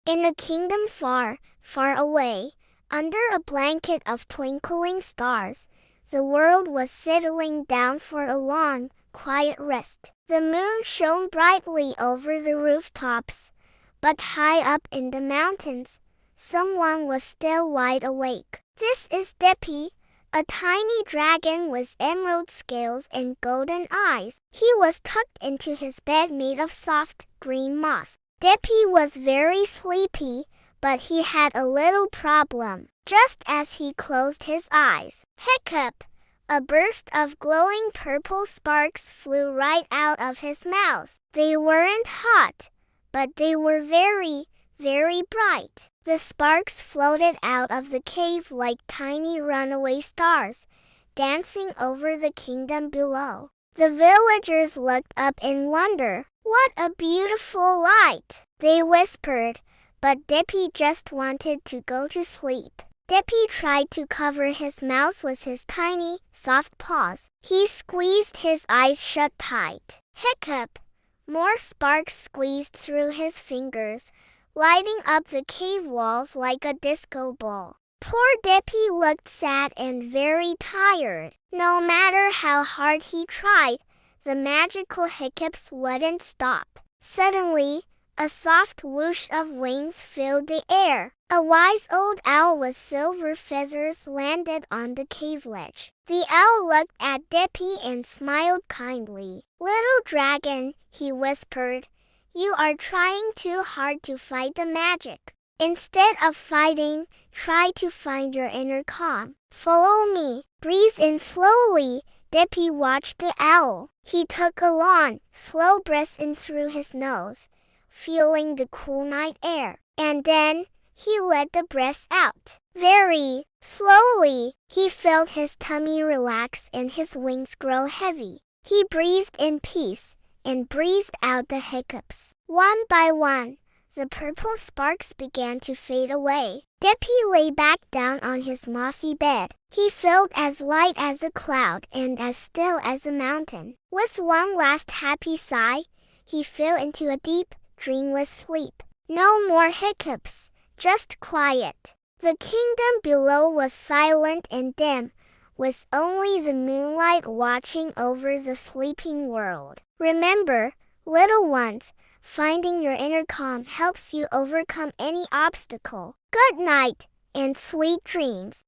In a kingdom far, far away, under a blanket of twinkling stars, the world was settling down for a long, quiet rest. The moon shone brightly over the rooftops, but high up in the mountains, someone was still wide awake. This is Dippy, a tiny dragon with emerald scales and golden eyes. He was tucked into his bed made of soft, green moss. Dippy was very sleepy, but he had a little problem. Just as he closed his eyes, Hiccup, a burst of glowing purple sparks flew right out of his mouth. They weren't hot, but they were very, very bright. The sparks floated out of the cave like tiny runaway stars, dancing over the kingdom below. The villagers looked up in wonder. "What a beautiful light!" they whispered, but Dippy just wanted to go to sleep. Dippy tried to cover his mouth with his tiny, soft paws. He squeezed his eyes shut tight. Hiccup! More sparks squeezed through his fingers, lighting up the cave walls like a disco ball. Poor Dippy looked sad and very tired. No matter how hard he tried, the magical hiccups wouldn't stop. Suddenly, a soft whoosh of wings filled the air. A wise old owl with silver feathers landed on the cave ledge. The owl looked at Dippy and smiled kindly. "Little dragon," he whispered, "you are trying too hard to fight the magic. Instead of fighting, try to find your inner calm. Follow me." Breathe in slowly. Dippy watched the owl. He took a long, slow breath in through his nose, feeling the cool night air. And then, he let the breath out. Very slowly, he felt his tummy relax and his wings grow heavy. He breathed in peace, and breathed out the hiccups. One by one, the purple sparks began to fade away. Dippy lay back down on his mossy bed. He felt as light as a cloud and as still as a mountain. With one last happy sigh, he fell into a deep, dreamless sleep. No more hiccups, just quiet. The kingdom below was silent and dim, with only the moonlight watching over the sleeping world. Remember, little ones, finding your inner calm helps you overcome any obstacle. Good night, and sweet dreams.